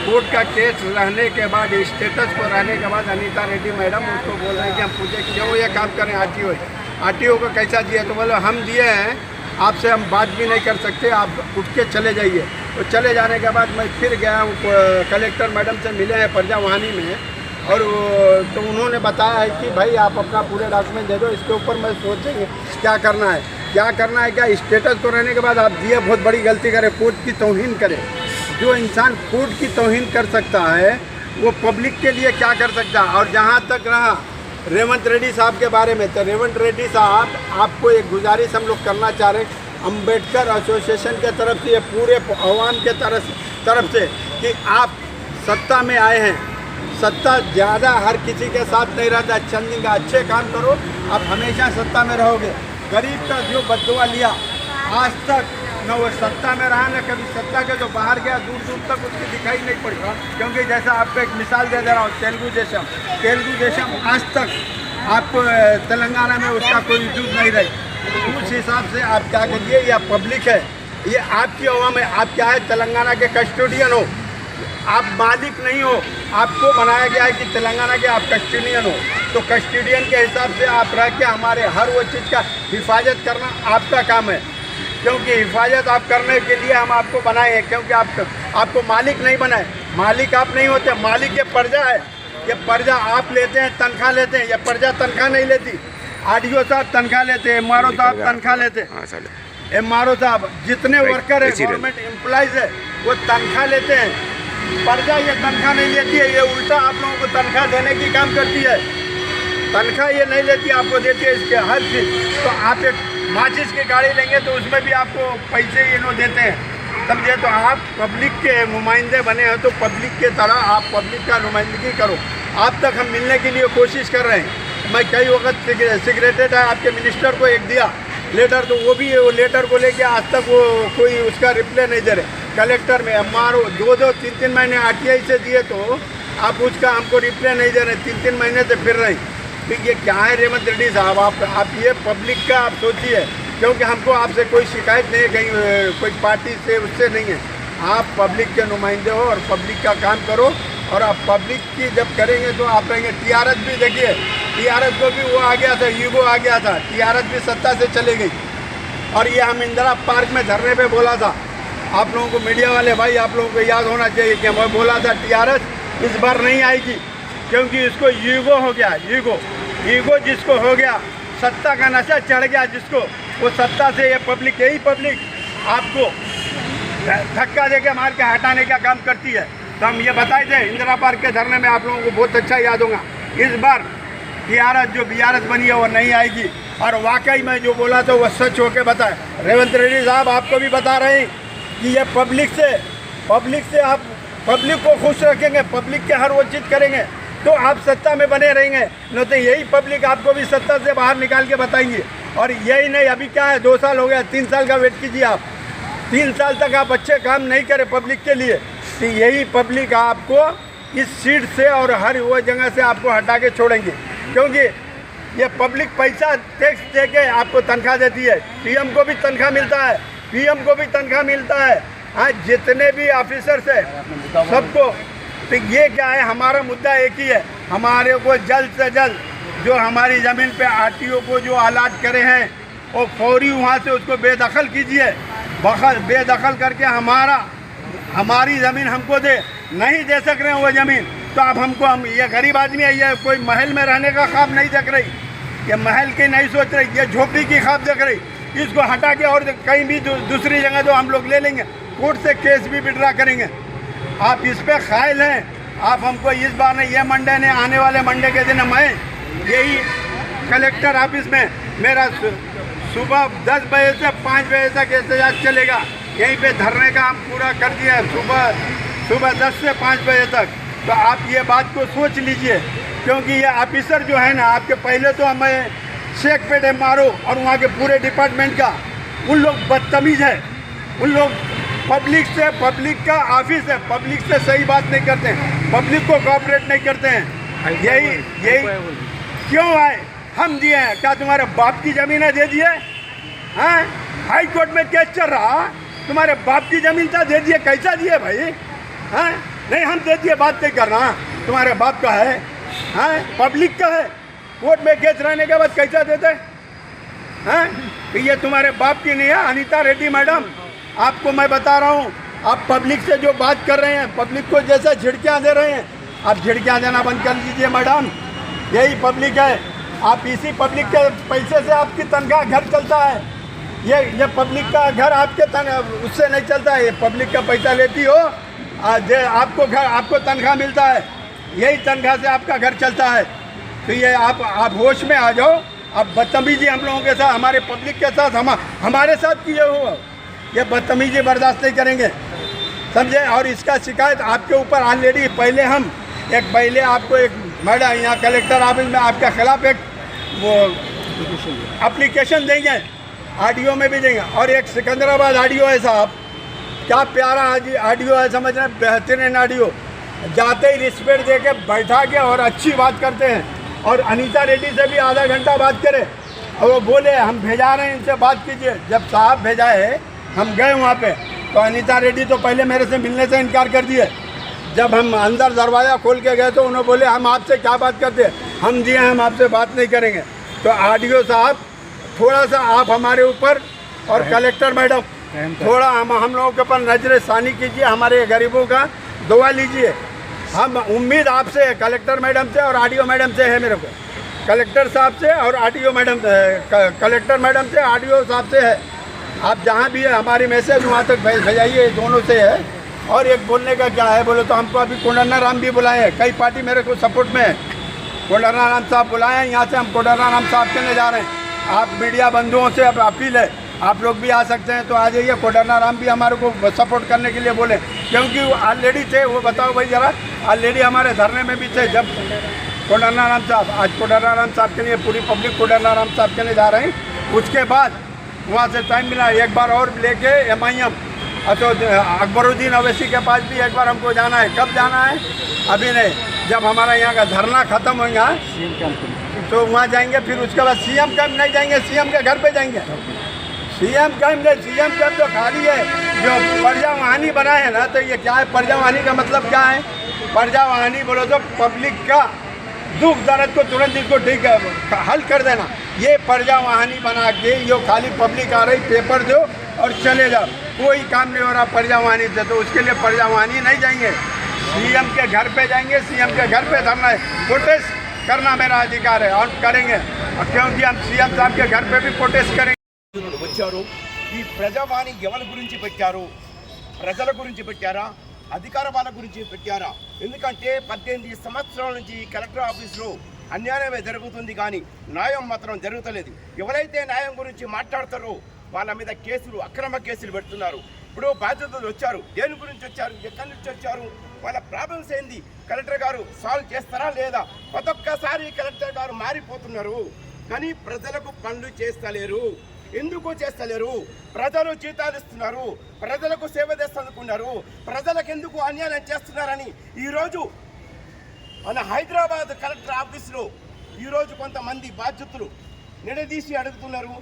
Court का case रहने के बाद, स्टेटस पर रहने के बाद अनीता रेड्डी मैडम उसको बोल रहे हैं कि हम पूछे क्यों ये काम करें आरटीओ को कैसा दिया, तो बोले हम दिए हैं, आपसे हम बात भी नहीं कर सकते, आप उठ के चले जाइए। तो चले जाने के बाद मैं फिर गया हूँ, कलेक्टर मैडम से मिले हैं परजा वाहनी में, और तो उन्होंने बताया है कि भाई आप अपना पूरे डॉक्यूमेंट दे दो, इसके ऊपर मैं सोचेंगे क्या करना है क्या स्टेटस को रहने के बाद आप दिए बहुत बड़ी गलती करें, कोर्ट की तौहीन करें। जो इंसान कोर्ट की तौहीन कर सकता है वो पब्लिक के लिए क्या कर सकता है। और जहाँ तक रहा रेवंत रेड्डी साहब के बारे में, तो रेवंत रेड्डी साहब आपको एक गुजारिश हम लोग करना चाह रहे हैं अम्बेडकर एसोसिएशन के तरफ से, ये पूरे अवाम के तरफ से कि आप सत्ता में आए हैं, सत्ता ज़्यादा हर किसी के साथ नहीं रहता, चंद दिन का अच्छे काम करो, आप हमेशा सत्ता में रहोगे। गरीब का जो बददुआ लिया आज तक न वो सत्ता में रहा, न कभी सत्ता के जो बाहर गया दूर दूर तक उसकी दिखाई नहीं पड़ी। क्योंकि जैसा आपको एक मिसाल दे रहा हूँ, तेलुगु देशम आज तक आपको तेलंगाना में उसका कोई वजूद नहीं रही। उस हिसाब से आप क्या करिए, या पब्लिक है, ये आपकी अवाम है, आप क्या है तेलंगाना के कस्टोडियन हो, आप मालिक नहीं हो, आपको बनाया गया है कि तेलंगाना के आप कस्टोडियन हो। तो कस्टोडियन के हिसाब से आप रह के हमारे हर वो चीज़ का हिफाजत करना आपका काम है। क्योंकि हिफाजत आप करने के लिए हम आपको बनाए हैं, क्योंकि आपको मालिक नहीं बनाए, मालिक आप नहीं होते, मालिक ये प्रजा है, ये प्रजा आप लेते हैं, तनख्वाह लेते हैं, ये प्रजा तनख्वाह नहीं लेती। आरडीओ साहब तनख्वाह लेते हैं, एमआरओ साहब तनख्वाह लेते हैं, एमआरओ साहब जितने वर्कर है गवर्नमेंट एम्प्लॉइज है वो तनख्वाह लेते हैं। प्रजा ये तनख्वाह नहीं लेती है, ये उल्टा आप लोगों को तनख्वाह देने की काम करती है। तनख्वाह ये नहीं लेती, आपको देती है इसके हर चीज़। तो आप एक माचिस की गाड़ी लेंगे तो उसमें भी आपको पैसे ये लोग देते हैं, समझे। तो आप पब्लिक के नुमाइंदे बने हैं, तो पब्लिक के तरह आप पब्लिक का नुमाइंदगी करो। आप तक हम मिलने के लिए कोशिश कर रहे हैं। मैं कई वक्त सिक्रेटेड है आपके मिनिस्टर को एक दिया लेटर, तो वो भी वो लेटर को लेके आज तक वो कोई उसका रिप्लाई नहीं दे रहे। कलेक्टर में एमआरओ 2-3 महीने आरटीआई से दिए तो आप उसका हमको रिप्लाई नहीं दे रहे, 3 महीने से फिर रहे। तो ये क्या है रेवंत रेड्डी साहब, आप ये पब्लिक का आप सोचिए, क्योंकि हमको आपसे कोई शिकायत नहीं है, कहीं कोई पार्टी से उससे नहीं है। आप पब्लिक के नुमाइंदे हो और पब्लिक का काम करो, और आप पब्लिक की जब करेंगे तो आप रहेंगे। टीआरएस भी देखिए, टीआरएस को भी वो आ गया था, ईगो आ गया था, टीआरएस भी सत्ता से चले गई। और ये हम इंदिरा पार्क में धरने पे बोला था, आप लोगों को मीडिया वाले भाई आप लोगों को याद होना चाहिए कि मैं बोला था टीआरएस इस बार नहीं आएगी, क्योंकि इसको ईगो हो गया। ईगो जिसको हो गया, सत्ता का नशा चढ़ गया जिसको, वो सत्ता से ये पब्लिक, यही पब्लिक आपको धक्का देके मार के हटाने का काम करती है। तो हम ये बताए थे इंदिरा पार्क के धरने में, आप लोगों को बहुत अच्छा याद होगा। इस बार टीआरएस जो बीआरएस बनी है वो नहीं आएगी, और वाकई में जो बोला था वो सच होके बताए। रेवंत रेड्डी साहब आपको भी बता रहे हैं कि ये पब्लिक से आप पब्लिक को खुश रखेंगे, पब्लिक के हर वो चीज़ करेंगे तो आप सत्ता में बने रहेंगे, नहीं तो यही पब्लिक आपको भी सत्ता से बाहर निकाल के बताएंगे। और यही नहीं, अभी क्या है 2 साल हो गया, 3 साल का वेट कीजिए आप। 3 साल तक आप अच्छे काम नहीं करें पब्लिक के लिए, तो यही पब्लिक आपको इस सीट से और हर वो जगह से आपको हटा के छोड़ेंगे। क्योंकि ये पब्लिक पैसा टैक्स दे के आपको तनख्वाह देती है, पीएम को भी तनख्वाह मिलता है, पीएम को भी तनख्वाह मिलता है, हाँ जितने भी ऑफिसर्स है सबको। तो ये क्या है, हमारा मुद्दा एक ही है, हमारे को जल्द से जल्द जो हमारी ज़मीन पे आरटीओ को जो आलाट करे हैं वो फौरी वहाँ से उसको बेदखल कीजिए। बेदखल करके हमारी ज़मीन हमको दे, नहीं दे सक रहे हैं वो ज़मीन तो आप हमको, हम ये गरीब आदमी है, ये कोई महल में रहने का ख्वाब नहीं देख रही, ये महल की नहीं सोच रही, ये झोपड़ी की ख्वाब देख रही। इसको हटा के और कहीं भी दूसरी जगह तो हम लोग ले लेंगे, कोर्ट से केस भी विड्रा करेंगे। आप इस पे कायल हैं, आप हमको इस बार नहीं, ये मंडे ने आने वाले मंडे के दिन मैं यही कलेक्टर ऑफिस में मेरा सुबह 10 बजे से 5 बजे तक एहतजाज चलेगा, यहीं पे धरने का हम पूरा कर दिया है, सुबह 10 से 5 बजे तक। तो आप ये बात को सोच लीजिए, क्योंकि ये ऑफिसर जो है ना आपके, पहले तो हमें शेखपेट एमआरओ और वहाँ के पूरे डिपार्टमेंट का, उन लोग बदतमीज है, उन लोग पब्लिक का ऑफिस है, पब्लिक से सही बात नहीं करते हैं, पब्लिक को कोऑपरेट नहीं करते हैं। यही क्यों आए, हम दिए हैं, क्या तुम्हारे बाप की ज़मीनें दे दिए हैं? हाई कोर्ट में केस चल रहा, तुम्हारे बाप की ज़मीन था दे दिए, कैसा दिए भाई हैं? नहीं हम दे दिए, बात नहीं कर रहा, तुम्हारे बाप का है, हाँ पब्लिक का है, कोर्ट में केस रहने के बाद कैसा देते हैं? कि ये तुम्हारे बाप की नहीं है। अनीता रेड्डी मैडम, आपको मैं बता रहा हूँ, आप पब्लिक से जो बात कर रहे हैं, पब्लिक को जैसे झिड़कियाँ दे रहे हैं, आप झिड़कियाँ देना बंद कर दीजिए मैडम। यही पब्लिक है, आप इसी पब्लिक के पैसे से आपकी तनख्वाह घर चलता है। ये पब्लिक का घर आपके उससे नहीं चलता है, ये पब्लिक का पैसा लेती हो, आपको तनख्वाह मिलता है, यही तनख्वाह से आपका घर चलता है। तो ये आप होश में आ जाओ। अब बदतमीजी हम लोगों के साथ, हमारे पब्लिक के साथ, हमारे साथ किए हो, ये बदतमीजी बर्दाश्त नहीं करेंगे, समझे। और इसका शिकायत आपके ऊपर ऑलरेडी पहले आपको एक मैडम यहाँ कलेक्टर ऑफिस में आपके खिलाफ एक वो एप्लीकेशन देंगे, ऑडियो में भी देंगे। और एक सिकंदराबाद ऑडियो है साहब, क्या प्यारा ऑडियो है, समझ रहे हैं, बेहतरीन ऑडियो, जाते ही रिस्पेक्ट दे के बैठा के और अच्छी बात करते हैं। और अनीता रेड्डी से भी आधा घंटा बात करे और वो बोले हम भेजा रहे हैं, इनसे बात कीजिए। जब साहब भेजा है, हम गए वहाँ पे, तो अनीता रेड्डी तो पहले मेरे से मिलने से इनकार कर दिए। जब हम अंदर दरवाज़ा खोल के गए तो उन्होंने बोले हम आपसे क्या बात करते हैं, हम जी हम आपसे बात नहीं करेंगे। तो ऑडियो साहब थोड़ा सा आप हमारे ऊपर और कलेक्टर मैडम थोड़ा हम लोगों के ऊपर नजर सानी कीजिए, हमारे गरीबों का दुआ लीजिए। हम उम्मीद आपसे है, कलेक्टर मैडम से और ऑडियो मैडम से है, मेरे को कलेक्टर साहब से और ऑडियो मैडम कलेक्टर मैडम से ऑडियो साहब से है। आप जहाँ भी है हमारी मैसेज वहाँ तक भेजाइए, दोनों से है। और एक बोलने का क्या है, बोले तो हमको अभी कोडरना राम भी बुलाए हैं, कई पार्टी मेरे को सपोर्ट में है, कोडरना राम साहब बुलाए हैं, यहाँ से हम कोडरना राम साहब के लिए जा रहे हैं। आप मीडिया बंधुओं से अब अपील है, आप लोग भी आ सकते हैं तो आ जाइए। कोडरना राम भी हमारे को सपोर्ट करने के लिए बोले, क्योंकि वो ऑलरेडी थे, वो बताओ भाई ज़रा, ऑलरेडी हमारे धरने में भी थे। जब कोडरना राम साहब, आज कोडरना राम साहब के लिए पूरी पब्लिक कोडरना राम साहब के लिए जा रहे हैं। उसके बाद वहाँ से टाइम मिला, एक बार और लेके MIM तो अकबरुद्दीन अवैसी के पास भी एक बार हमको जाना है। कब जाना है अभी नहीं, जब हमारा यहाँ का धरना ख़त्म होगा तो वहाँ जाएंगे। फिर उसके बाद CM कैंप नहीं जाएंगे, CM के घर पे जाएंगे। CM कैंप नहीं, CM कैंप तो खाली है, जो पर्यावहानी बना है ना, तो ये क्या है, पर्यावहानी का मतलब क्या है, पर्यावहानी बोलो तो पब्लिक का दुख दर्द को तुरंत इसको ठीक हल कर देना। ये पर्यावहानी बना के यो खाली पब्लिक आ रही, पेपर दो और चले जाओ, कोई काम नहीं हो रहा पर्यावहानी से। तो उसके लिए पर्यावहानी नहीं जाएंगे, CM के घर पे जाएंगे। CM के घर पे धरना है, प्रोटेस्ट करना मेरा अधिकार है और करेंगे, क्योंकि हम CM साहब के घर पे भी प्रोटेस्ट करेंगे। వచ్చారు ఈ ప్రజావాణి ఎవరి గురించి పెట్టారు, ప్రజల గురించి పెట్టారా, అధికార వాళ్ళ గురించి పెట్టారా? ఎందుకంటే 18 సంవత్సరాల నుంచి కలెక్టర్ ఆఫీసులో అన్యాయమే జరుగుతుంది, కానీ న్యాయం మాత్రం జరుగుతలేదు. ఎవరైతే న్యాయం గురించి మాట్లాడతారో వాళ్ళ మీద కేసులు, అక్రమ కేసులు పెడుతున్నారు. ఇప్పుడు బాధ్యతలు వచ్చారు, దేని గురించి వచ్చారు, ఎక్కడి నుంచి వచ్చారు, వాళ్ళ ప్రాబ్లమ్స్ ఏంది, కలెక్టర్ గారు సాల్వ్ చేస్తారా లేదా? ఒక్కొక్కసారి కలెక్టర్ గారు మారిపోతున్నారు, కానీ ప్రజలకు పనులు చేస్తలేరు. ఎందుకు చేస్తలేరు? ప్రజలు జీతాలు ఇస్తున్నారు, ప్రజలకు సేవ చేస్తున్నారు, ప్రజలకు ఎందుకు అన్యాయం చేస్తున్నారని ఈరోజు మన హైదరాబాద్ కలెక్టర్ ఆఫీసులో ఈరోజు కొంతమంది బాధ్యతలు నిలదీసి అడుగుతున్నారు,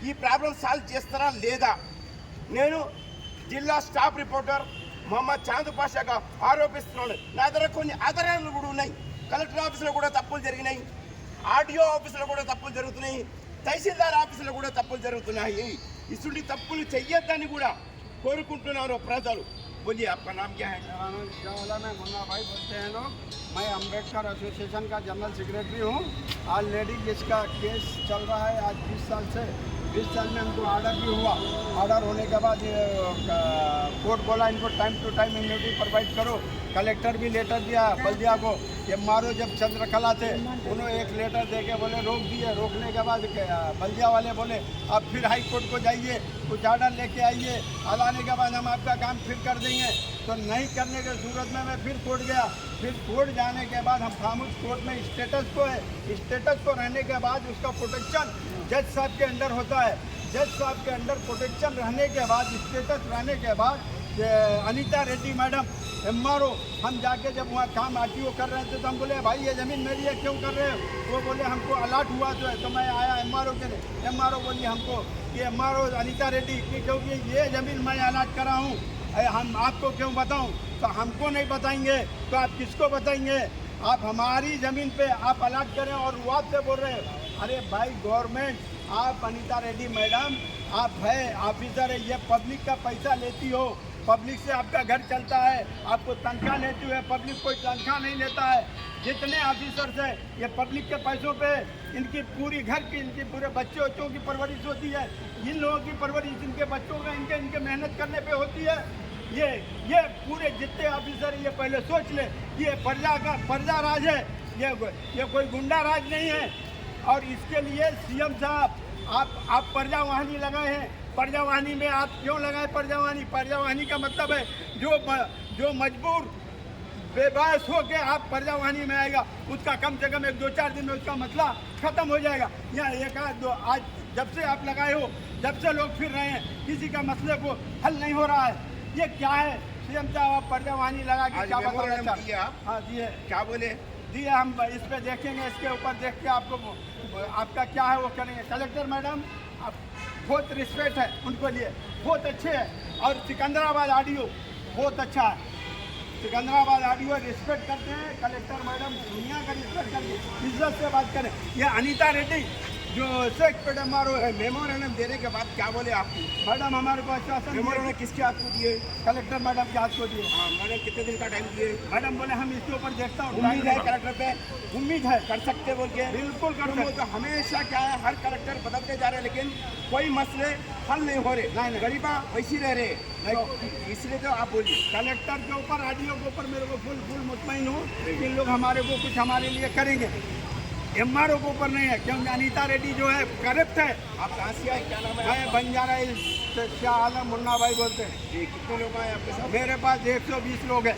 ఈ ప్రాబ్లం సాల్వ్ చేస్తారా లేదా? నేను జిల్లా స్టాఫ్ రిపోర్టర్ మొహమ్మద్ చాంద్ పాషాగా ఆరోపిస్తున్నాను. నా దగ్గర కొన్ని ఆధారాలు కూడా ఉన్నాయి. కలెక్టర్ ఆఫీసులో కూడా తప్పులు జరిగినాయి, ఆర్డీఓ ఆఫీసులో కూడా తప్పులు జరుగుతున్నాయి, తహసీల్దార్ ఆఫీసులో కూడా తప్పులు జరుగుతున్నాయి. ఇటువంటి తప్పులు చెయ్యొద్దని కూడా కోరుకుంటున్నారు ప్రజలు. बोलिए आपका नाम क्या है? मैं मुन्ना भाई बोलते हैं लोग। मैं अम्बेडकर एसोसिएशन का जनरल सेक्रेटरी हूँ। ऑलरेडी जिसका केस चल रहा है आज 20 साल से, 20 साल में हमको ऑर्डर भी हुआ। ऑर्डर होने के बाद कोर्ट बोला इनको time to time immunity provide करो। कलेक्टर भी लेटर दिया बल्दिया को। MRO जब चंद्रकला थे उन्होंने एक लेटर दे के बोले रोक दिए। रोकने के बाद बल्दिया वाले बोले अब फिर हाई कोर्ट को जाइए, कुछ ऑर्डर लेके आइए, लाने के बाद हम आपका काम फिर कर देंगे। तो नहीं करने की सूरत में मैं फिर कोर्ट गया। फिर कोर्ट जाने के बाद हम खामोश कोर्ट में स्टेटस को है, स्टेटस को रहने के बाद उसका प्रोटेक्शन जज साहब के अंडर होता है। जज साहब के अंडर प्रोटेक्शन रहने के बाद, स्टेटस रहने के बाद अनीता रेड्डी मैडम MRO हम जाके जब वहाँ काम RTO कर रहे थे तो हम बोले भाई ये ज़मीन मेरी है क्यों कर रहे हो? वो बोले हमको अलर्ट हुआ तो मैं आया MRO के लिए। MRO बोली हमको कि MRO अनीता रेड्डी क्योंकि ये ज़मीन मैं अलर्ट करा हूँ, हम आपको क्यों बताऊं? तो हमको नहीं बताएंगे तो आप किसको बताएंगे? आप हमारी ज़मीन पे आप अलाट करें और वो आपसे बोल रहे हैं। अरे भाई गवर्नमेंट, आप अनीता रेड्डी मैडम, आप है ऑफिसर है, ये पब्लिक का पैसा लेती हो, पब्लिक से आपका घर चलता है, आपको तनख्वाह लेती है, पब्लिक कोई तनख्वाह नहीं लेता है। जितने ऑफिसर्स हैं ये पब्लिक के पैसों पे इनकी पूरी घर की, इनकी पूरे बच्चों की परवरिश होती है। इन लोगों की परवरिश इनके बच्चों का इनके मेहनत करने पे होती है। ये पूरे जितने ऑफिसर ये पहले सोच ले, ये प्रजा राज है, ये कोई गुंडा राज नहीं है। और इसके लिए सीएम साहब आप प्रजावाहिनी लगाए हैं। प्रजावाहिनी में आप क्यों लगाए प्रजावाहिनी? प्रजावाहिनी का मतलब है जो मजबूर बेबस हो के आप प्रजावाहिनी में आएगा उसका कम से कम 1-2-4 दिन में उसका मसला खत्म हो जाएगा। या एक दो आज जब से आप लगाए हो, जब से लोग फिर रहे हैं, किसी का मसले को हल नहीं हो रहा है। ये क्या है सीएम साहब? आप प्रजावाहिनी लगा के क्या बताना चाहते हैं? हाँ जी है, क्या बोले दिए, हम इस पे देखेंगे, इसके ऊपर देख के आपका क्या है वो करेंगे। कलेक्टर मैडम आप बहुत रिस्पेक्ट है उनको लिए, बहुत अच्छे हैं। और सिकंदराबाद आरडीओ बहुत अच्छा है, सिकंदराबाद आरडीओ रिस्पेक्ट करते हैं। कलेक्टर मैडम दुनिया का रिस्पेक्ट करके इज्जत से बात करें। ये अनीता रेड्डी जो मेमोरेंडम देने के बाद क्या बोले आप? मैडम हमारे को आश्वासन मेमोरेंडम किसके हाथ को दिए? कलेक्टर मैडम के हाथ को दिए। हाँ, मैडम कितने दिन का टाइम दिए? मैडम बोले हम इसके ऊपर देखता हूँ, उम्मीद है कलेक्टर पे, उम्मीद है कर सकते बोल के। बिल्कुल कर सकते। तो हमेशा क्या है, हर कलेक्टर बदलते जा रहे हैं लेकिन कोई मसले हल नहीं हो रहे। नहीं, गरीबा वैसी रह रहे, इसलिए तो आप बोलिए। कलेक्टर के ऊपर, आरडीओ के ऊपर मेरे को फुल मुतमईन हूँ कि इन लोग हमारे को कुछ हमारे लिए करेंगे। एमआरओ के ऊपर नहीं है, क्योंकि अनीता रेड्डी जो है करप्ट है। आप कहाँ से आए, क्या नाम है? मैं बंजारा क्या आलम मुन्ना भाई बोलते हैं। कितने लोग आए आपके साथ? मेरे पास 120 लोग हैं।